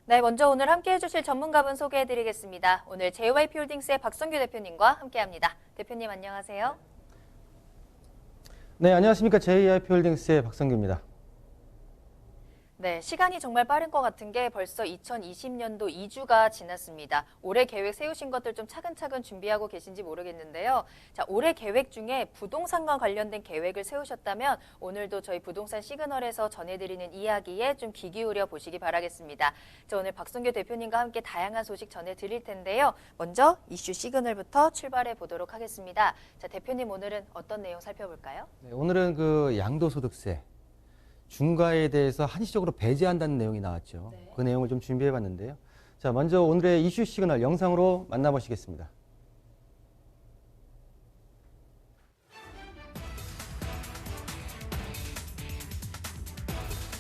네, 먼저 오늘 함께해 주실 전문가분 소개해 드리겠습니다. 오늘 JYP홀딩스의 박성규 대표님과 함께합니다. 대표님 안녕하세요. 네, 안녕하십니까. JYP홀딩스의 박성규입니다. 네, 시간이 정말 빠른 것 같은 게 벌써 2020년도 2주가 지났습니다. 올해 계획 세우신 것들 좀 차근차근 준비하고 계신지 모르겠는데요. 자, 올해 계획 중에 부동산과 관련된 계획을 세우셨다면 오늘도 저희 부동산 시그널에서 전해드리는 이야기에 좀 귀 기울여 보시기 바라겠습니다. 자, 오늘 박성규 대표님과 함께 다양한 소식 전해드릴 텐데요. 먼저 이슈 시그널부터 출발해 보도록 하겠습니다. 자, 대표님 오늘은 어떤 내용 살펴볼까요? 네, 오늘은 양도소득세 중과에 대해서 한시적으로 배제한다는 내용이 나왔죠. 네. 그 내용을 좀 준비해 봤는데요. 자, 먼저 오늘의 이슈 시그널 영상으로 만나보시겠습니다.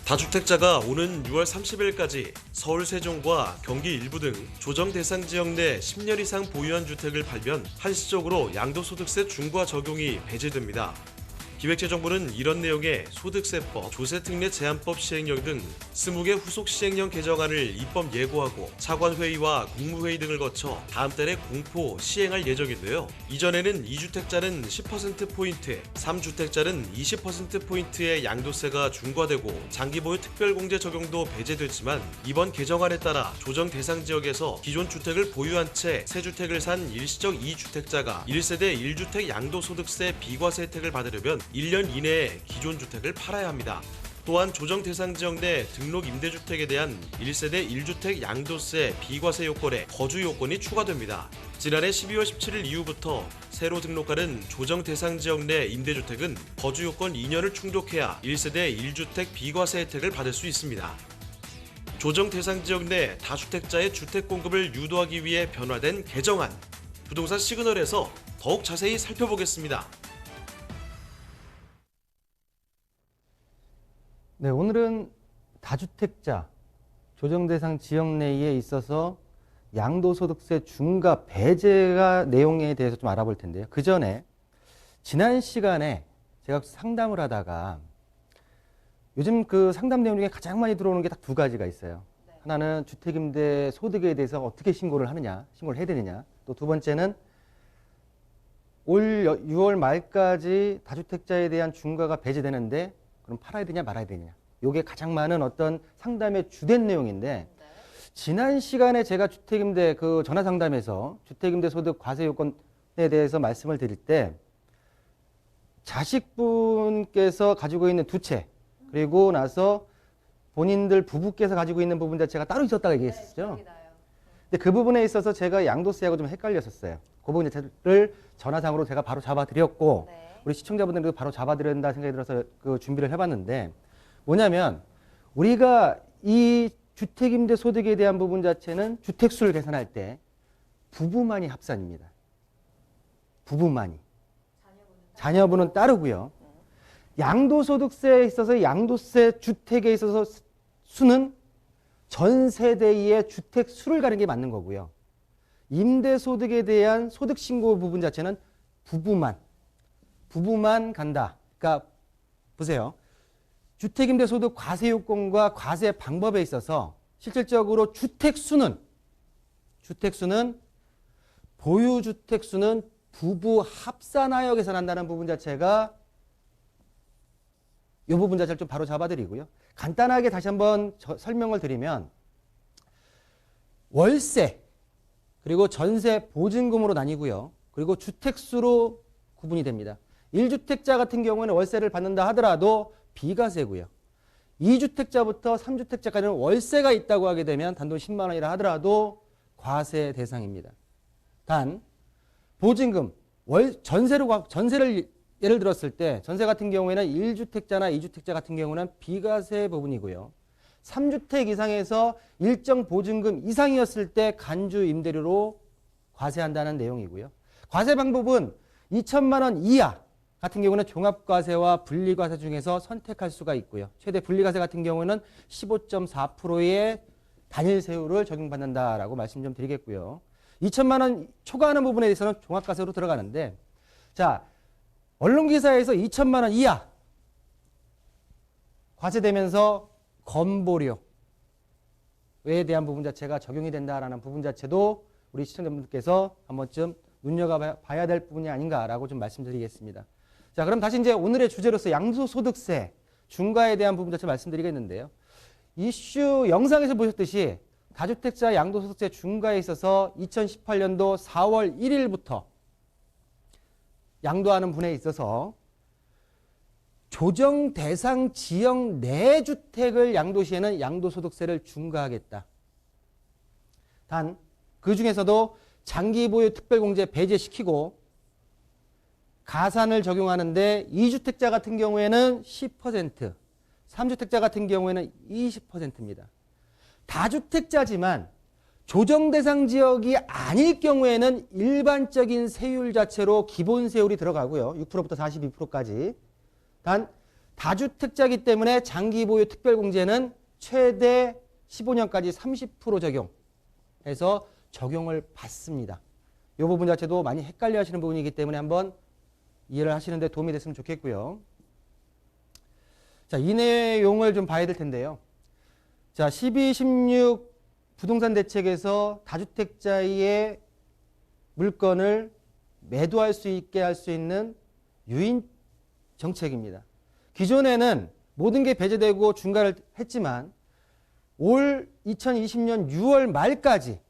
다주택자가 오는 6월 30일까지 서울 세종과 경기 일부 등 조정 대상 지역 내 10년 이상 보유한 주택을 팔면 한시적으로 양도소득세 중과 적용이 배제됩니다. 기획재정부는 이런 내용의 소득세법, 조세특례 제한법 시행령 등 20개 후속 시행령 개정안을 입법 예고하고 차관회의와 국무회의 등을 거쳐 다음 달에 공포 시행할 예정인데요. 이전에는 2주택자는 10%포인트, 3주택자는 20%포인트의 양도세가 중과되고 장기보유 특별공제 적용도 배제됐지만 이번 개정안에 따라 조정 대상 지역에서 기존 주택을 보유한 채 새 주택을 산 일시적 2주택자가 1세대 1주택 양도소득세 비과세 혜택을 받으려면 1년 이내에 기존 주택을 팔아야 합니다. 또한 조정 대상 지역 내 등록 임대주택에 대한 1세대 1주택 양도세 비과세 요건에 거주 요건이 추가됩니다. 지난해 12월 17일 이후부터 새로 등록하는 조정 대상 지역 내 임대주택은 거주 요건 2년을 충족해야 1세대 1주택 비과세 혜택을 받을 수 있습니다. 조정 대상 지역 내 다주택자의 주택 공급을 유도하기 위해 변화된 개정안, 부동산 시그널에서 더욱 자세히 살펴보겠습니다. 네, 오늘은 다주택자 조정 대상 지역 내에 있어서 양도소득세 중과 배제가 내용에 대해서 좀 알아볼 텐데요. 그 전에 지난 시간에 제가 상담을 하다가 요즘 그 상담 내용 중에 가장 많이 들어오는 게 딱 두 가지가 있어요. 하나는 주택임대 소득에 대해서 어떻게 신고를 하느냐, 신고를 해야 되느냐. 또 두 번째는 올 6월 말까지 다주택자에 대한 중과가 배제되는데 그럼 팔아야 되냐 말아야 되냐. 이게 가장 많은 어떤 상담의 주된 내용인데 지난 시간에 제가 주택임대 그 전화 상담에서 주택임대 소득 과세 요건에 대해서 말씀을 드릴 때 자식분께서 가지고 있는 두 채 그리고 나서 본인들 부부께서 가지고 있는 부분 자체가 따로 있었다고 얘기했었죠. 근데 그 부분에 있어서 제가 양도세하고 좀 헷갈렸었어요. 그 부분 자체를 전화상으로 제가 바로 잡아드렸고 우리 시청자분들도 바로 잡아드린다 생각이 들어서 그 준비를 해봤는데 뭐냐면 우리가 이 주택임대 소득에 대한 부분 자체는 주택수를 계산할 때 부부만이 합산입니다. 부부만이. 자녀분은 따르고요. 양도소득세에 있어서 양도세 주택에 있어서 수는 전 세대의 주택 수를 가는 게 맞는 거고요. 임대소득에 대한 소득신고 부분 자체는 부부만 간다. 그러니까 보세요. 주택임대소득 과세요건과 과세 방법에 있어서 실질적으로 주택수는 보유주택수는 부부 합산하여 계산한다는 부분 자체가 이 부분 자체를 좀 바로 잡아드리고요. 간단하게 다시 한번 설명을 드리면 월세 그리고 전세 보증금으로 나뉘고요. 그리고 주택수로 구분이 됩니다. 1주택자 같은 경우에는 월세를 받는다 하더라도 비과세고요. 2주택자부터 3주택자까지는 월세가 있다고 하게 되면 단돈 10만 원이라 하더라도 과세 대상입니다. 단 보증금, 전세를 예를 들었을 때 전세 같은 경우에는 1주택자나 2주택자 같은 경우는 비과세 부분이고요. 3주택 이상에서 일정 보증금 이상이었을 때 간주 임대료로 과세한다는 내용이고요. 과세 방법은 2천만 원 이하 같은 경우는 종합과세와 분리과세 중에서 선택할 수가 있고요. 최대 분리과세 같은 경우는 15.4%의 단일 세율을 적용받는다라고 말씀 좀 드리겠고요. 2천만 원 초과하는 부분에 대해서는 종합과세로 들어가는데 자 언론기사에서 2천만 원 이하 과세되면서 건보료 대한 부분 자체가 적용이 된다라는 부분 자체도 우리 시청자분들께서 한 번쯤 눈여겨봐야 될 부분이 아닌가라고 좀 말씀드리겠습니다. 자, 그럼 다시 이제 오늘의 주제로서 양도소득세 중과에 대한 부분 자체 말씀드리겠는데요. 이슈 영상에서 보셨듯이 다주택자 양도소득세 중과에 있어서 2018년도 4월 1일부터 양도하는 분에 있어서 조정 대상 지역 내 주택을 양도 시에는 양도소득세를 중과하겠다. 단 그 중에서도 장기 보유 특별공제 배제시키고 가산을 적용하는데 2주택자 같은 경우에는 10%, 3주택자 같은 경우에는 20%입니다. 다주택자지만 조정 대상 지역이 아닐 경우에는 일반적인 세율 자체로 기본 세율이 들어가고요. 6%부터 42%까지. 단 다주택자이기 때문에 장기 보유 특별공제는 최대 15년까지 30% 적용해서 적용을 받습니다. 이 부분 자체도 많이 헷갈려 하시는 부분이기 때문에 한번 이해를 하시는 데 도움이 됐으면 좋겠고요. 자, 이 내용을 좀 봐야 될 텐데요. 자, 12, 16 부동산 대책에서 다주택자의 물건을 매도할 수 있게 할 수 있는 유인 정책입니다. 기존에는 모든 게 배제되고 중과를 했지만 올 2020년 6월 말까지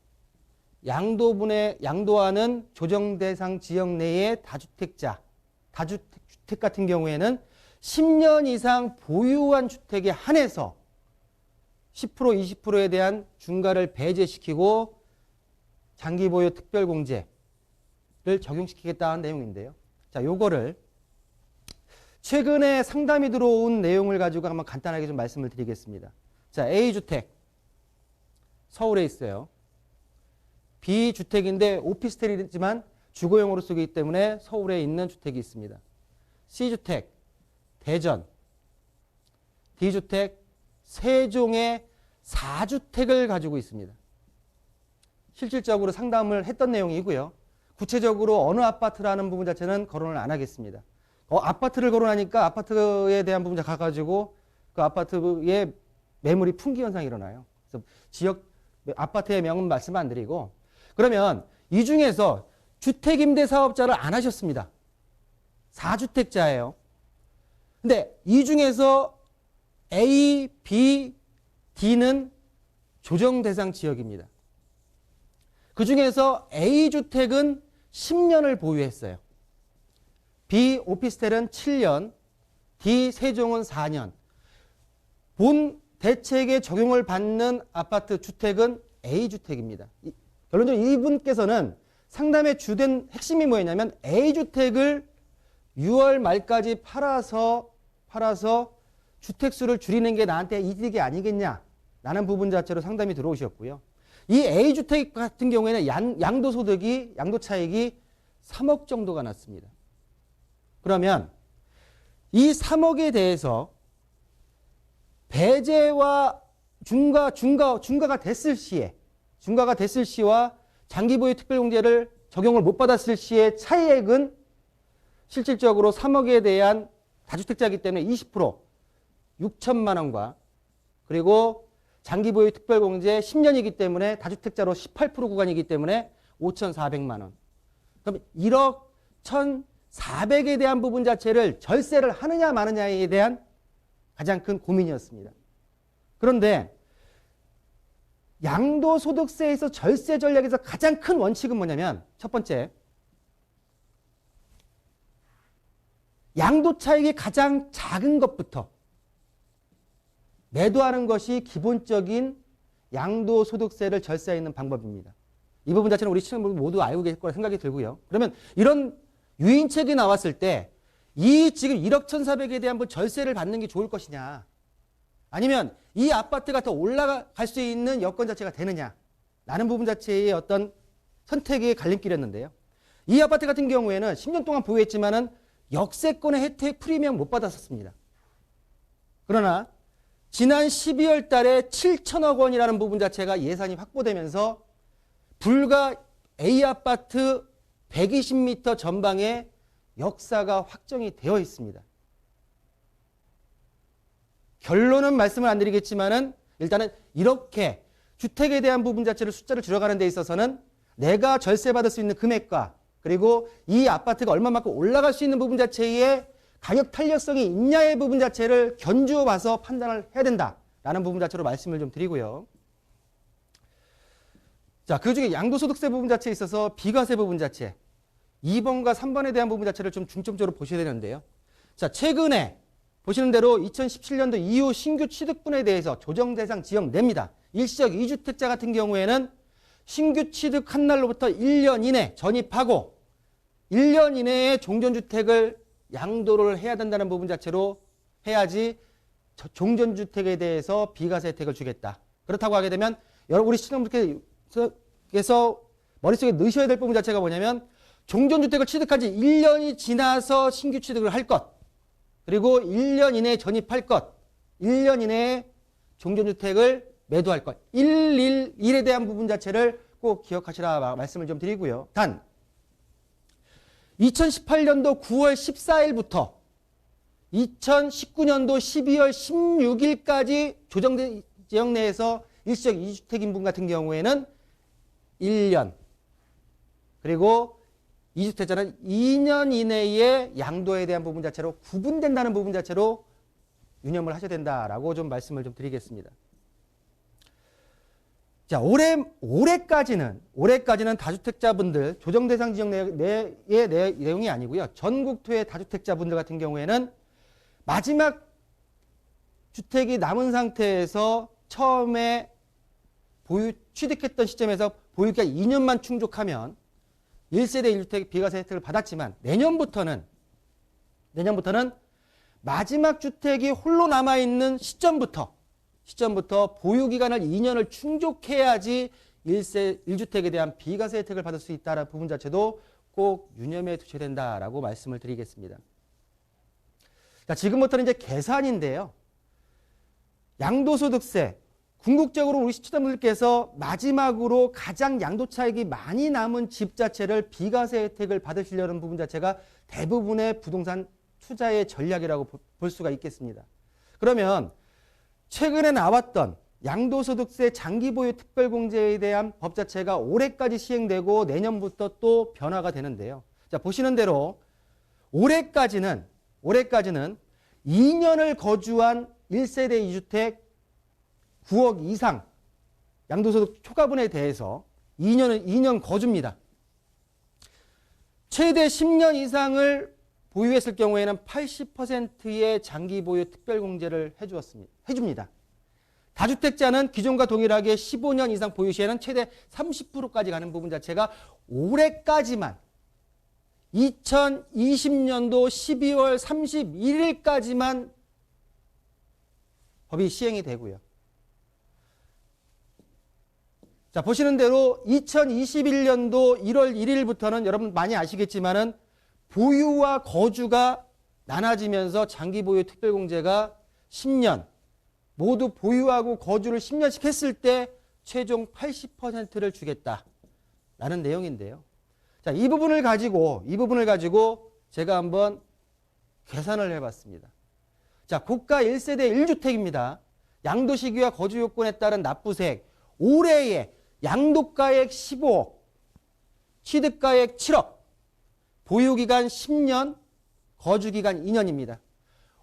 양도하는 조정 대상 지역 내의 다주택 같은 경우에는 10년 이상 보유한 주택에 한해서 10%, 20%에 대한 중과를 배제시키고 장기 보유 특별공제를 적용시키겠다는 내용인데요. 자, 요거를 최근에 상담이 들어온 내용을 가지고 한번 간단하게 좀 말씀을 드리겠습니다. 자, A주택 서울에 있어요. B주택인데 오피스텔이지만 주거용으로 쓰기 때문에 서울에 있는 주택이 있습니다. C주택 대전, D주택 세종의 4주택을 가지고 있습니다. 실질적으로 상담을 했던 내용이고요. 구체적으로 어느 아파트라는 부분 자체는 거론을 안 하겠습니다. 아파트를 거론하니까 아파트에 대한 부분 가가지고 그 아파트의 매물이 풍기 현상이 일어나요. 그래서 지역 아파트의 명은 말씀 안 드리고, 그러면 이 중에서 주택임대사업자를 안 하셨습니다. 4주택자예요. 근데 이 중에서 A, B, D는 조정 대상 지역입니다. 그 중에서 A주택은 10년을 보유했어요. B 오피스텔은 7년, D 세종은 4년. 본 대책에 적용을 받는 아파트 주택은 A주택입니다. 결론적으로 이분께서는 상담의 주된 핵심이 뭐였냐면 A주택을 6월 말까지 팔아서 주택수를 줄이는 게 나한테 이득이 아니겠냐 라는 부분 자체로 상담이 들어오셨고요. 이 A주택 같은 경우에는 양도소득이, 양도차익이 3억 정도가 났습니다. 그러면 이 3억에 대해서 배제와 중과가 됐을 시와 장기보유 특별공제를 적용을 못 받았을 시의 차이액은 실질적으로 3억에 대한 다주택자이기 때문에 20% 6천만 원과, 그리고 장기보유 특별공제 10년이기 때문에 다주택자로 18% 구간이기 때문에 5,400만 원. 그럼 1억 1,400에 대한 부분 자체를 절세를 하느냐 마느냐에 대한 가장 큰 고민이었습니다. 그런데 양도소득세에서 절세 전략에서 가장 큰 원칙은 뭐냐면, 첫 번째, 양도차익이 가장 작은 것부터 매도하는 것이 기본적인 양도소득세를 절세하는 방법입니다. 이 부분 자체는 우리 시청자분들 모두 알고 계실 거라 생각이 들고요. 그러면 이런 유인책이 나왔을 때 이 지금 1억 1,400에 대한 절세를 받는 게 좋을 것이냐, 아니면 이 아파트가 더 올라갈 수 있는 여건 자체가 되느냐 라는 부분 자체의 어떤 선택의 갈림길이었는데요. 이 아파트 같은 경우에는 10년 동안 보유했지만은 역세권의 혜택 프리미엄 못 받았었습니다. 그러나 지난 12월 달에 7천억 원이라는 부분 자체가 예산이 확보되면서 불과 A아파트 120m 전방에 역사가 확정이 되어 있습니다. 결론은 말씀을 안 드리겠지만은 일단은 이렇게 주택에 대한 부분 자체를 숫자를 줄여가는 데 있어서는 내가 절세받을 수 있는 금액과 그리고 이 아파트가 얼마만큼 올라갈 수 있는 부분 자체의 가격 탄력성이 있냐의 부분 자체를 견주어 봐서 판단을 해야 된다라는 부분 자체로 말씀을 좀 드리고요. 자, 그중에 양도소득세 부분 자체에 있어서 비과세 부분 자체 2번과 3번에 대한 부분 자체를 좀 중점적으로 보셔야 되는데요. 자, 최근에 보시는 대로 2017년도 이후 신규 취득분에 대해서 조정 대상 지역 냅니다. 일시적 2주택자 같은 경우에는 신규 취득한 날로부터 1년 이내 전입하고 1년 이내에 종전주택을 양도를 해야 된다는 부분 자체로 해야지 종전주택에 대해서 비과세 혜택을 주겠다. 그렇다고 하게 되면 우리 시청자분께서 머릿속에 넣으셔야 될 부분 자체가 뭐냐면 종전주택을 취득한 지 1년이 지나서 신규 취득을 할 것, 그리고 1년 이내에 전입할 것, 1년 이내에 종전주택을 매도할 것, 111에 대한 부분 자체를 꼭 기억하시라 말씀을 좀 드리고요. 단 2018년도 9월 14일부터 2019년도 12월 16일까지 조정된 지역 내에서 일시적 2주택 인분 같은 경우에는 1년, 그리고 2주택자는 2년 이내에 양도에 대한 부분 자체로 구분된다는 부분 자체로 유념을 하셔야 된다라고 좀 말씀을 좀 드리겠습니다. 자, 올해까지는 다주택자분들 조정 대상 지역 내의 내용이 아니고요. 전국 토의 다주택자분들 같은 경우에는 마지막 주택이 남은 상태에서 처음에 취득했던 시점에서 보유기간 2년만 충족하면 1세대 1주택 비과세 혜택을 받았지만 내년부터는 마지막 주택이 홀로 남아있는 시점부터 보유기간을 2년을 충족해야지 1주택에 대한 비과세 혜택을 받을 수 있다는 부분 자체도 꼭 유념해 두셔야 된다라고 말씀을 드리겠습니다. 자, 지금부터는 이제 계산인데요. 양도소득세, 궁극적으로 우리 시청자분들께서 마지막으로 가장 양도차익이 많이 남은 집 자체를 비과세 혜택을 받으시려는 부분 자체가 대부분의 부동산 투자의 전략이라고 볼 수가 있겠습니다. 그러면 최근에 나왔던 양도소득세 장기보유 특별공제에 대한 법 자체가 올해까지 시행되고 내년부터 또 변화가 되는데요. 자, 보시는 대로 올해까지는 2년을 거주한 1세대 2주택 9억 이상 양도소득 초과분에 대해서 2년 거주입니다. 최대 10년 이상을 보유했을 경우에는 80%의 장기보유 특별공제를 해줍니다. 다주택자는 기존과 동일하게 15년 이상 보유 시에는 최대 30%까지 가는 부분 자체가 올해까지만 2020년도 12월 31일까지만 법이 시행이 되고요. 자, 보시는 대로 2021년도 1월 1일부터는 여러분 많이 아시겠지만은 보유와 거주가 나눠지면서 장기보유 특별공제가 10년, 모두 보유하고 거주를 10년씩 했을 때 최종 80%를 주겠다라는 내용인데요. 자, 이 부분을 가지고 제가 한번 계산을 해봤습니다. 자, 고가 1세대 1주택입니다. 양도 시기와 거주 요건에 따른 납부세액, 올해에 양도가액 15억, 취득가액 7억, 보유기간 10년, 거주기간 2년입니다.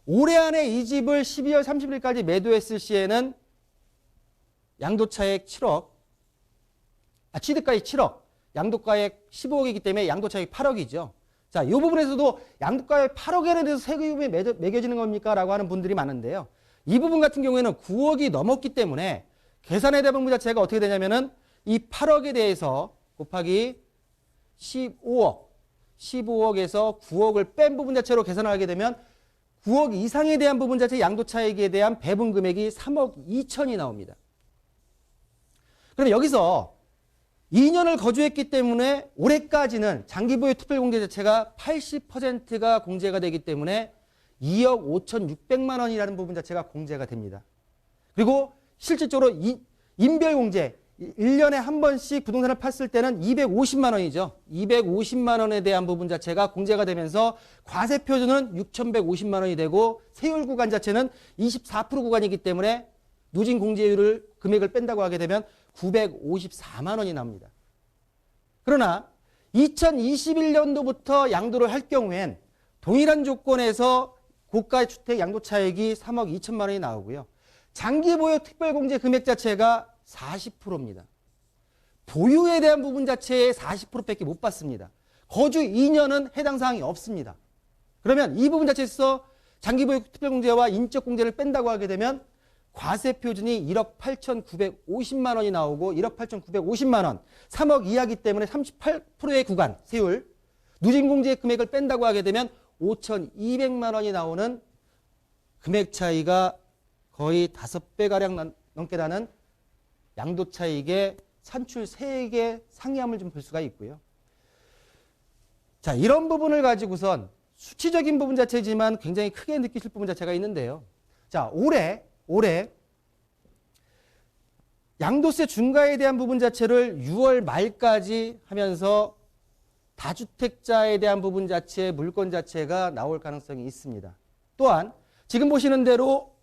올해 안에 이 집을 12월 30일까지 매도했을 시에는 양도차액 7억, 취득가액 7억, 양도가액 15억이기 때문에 양도차액 8억이죠. 자, 이 부분에서도 양도가액 8억에 대해서 세금이 매겨지는 겁니까? 라고 하는 분들이 많은데요. 이 부분 같은 경우에는 9억이 넘었기 때문에 계산의 대부분 자체가 어떻게 되냐면은 이 8억에 대해서 곱하기 15억에서 9억을 뺀 부분 자체로 계산을 하게 되면 9억 이상에 대한 부분 자체 양도차익에 대한 배분 금액이 3억 2천이 나옵니다. 그럼 여기서 2년을 거주했기 때문에 올해까지는 장기보유 특별공제 자체가 80%가 공제가 되기 때문에 2억 5,600만 원이라는 부분 자체가 공제가 됩니다. 그리고 실질적으로 인별공제 1년에 한 번씩 부동산을 팠을 때는 250만 원이죠. 250만 원에 대한 부분 자체가 공제가 되면서 과세 표준은 6,150만 원이 되고 세율 구간 자체는 24% 구간이기 때문에 누진 공제율을 금액을 뺀다고 하게 되면 954만 원이 나옵니다. 그러나 2021년도부터 양도를 할 경우엔 동일한 조건에서 고가 주택 양도 차익이 3억 2천만 원이 나오고요. 장기 보유 특별공제 금액 자체가 40%입니다. 보유에 대한 부분 자체에 40%밖에 못 받습니다. 거주 2년은 해당 사항이 없습니다. 그러면 이 부분 자체에서 장기 보유 특별공제와 인적 공제를 뺀다고 하게 되면 과세 표준이 1억 8,950만 원이 나오고 1억 8,950만 원, 3억 이하기 때문에 38%의 구간 세율, 누진공제 금액을 뺀다고 하게 되면 5,200만 원이 나오는 금액 차이가 거의 5배가량 넘게 나는 양도 차익의 산출세액의 상이함을 좀 볼 수가 있고요. 자, 이런 부분을 가지고선 수치적인 부분 자체지만 굉장히 크게 느끼실 부분 자체가 있는데요. 자, 올해 양도세 중과에 대한 부분 자체를 6월 말까지 하면서 다주택자에 대한 부분 자체, 물건 자체가 나올 가능성이 있습니다. 또한 지금 보시는 대로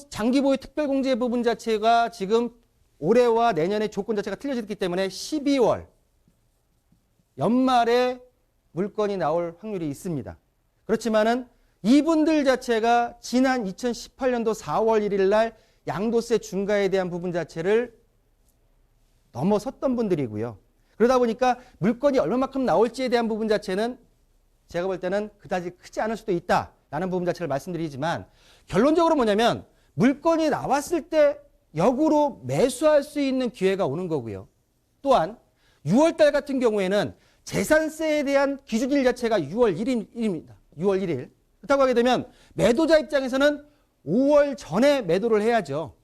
장기보유 특별공제 부분 자체가 지금 올해와 내년의 조건 자체가 틀려졌기 때문에 12월 연말에 물건이 나올 확률이 있습니다. 그렇지만은 이분들 자체가 지난 2018년도 4월 1일 날 양도세 중과에 대한 부분 자체를 넘어섰던 분들이고요. 그러다 보니까 물건이 얼마만큼 나올지에 대한 부분 자체는 제가 볼 때는 그다지 크지 않을 수도 있다라는 부분 자체를 말씀드리지만 결론적으로 뭐냐면 물건이 나왔을 때 역으로 매수할 수 있는 기회가 오는 거고요. 또한 6월달 같은 경우에는 재산세에 대한 기준일 자체가 6월 1일입니다. 6월 1일. 그렇다고 하게 되면 매도자 입장에서는 5월 전에 매도를 해야죠.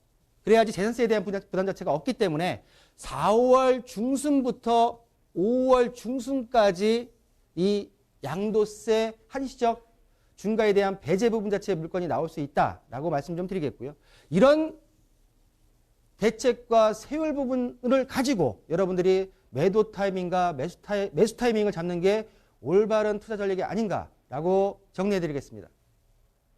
그래야지 재산세에 대한 부담 자체가 없기 때문에 4월 중순부터 5월 중순까지 이 양도세 한시적 중과에 대한 배제 부분 자체의 물건이 나올 수 있다라고 말씀 좀 드리겠고요. 이런 대책과 세율 부분을 가지고 여러분들이 매도 타이밍과 매수 타이밍을 잡는 게 올바른 투자 전략이 아닌가라고 정리해 드리겠습니다.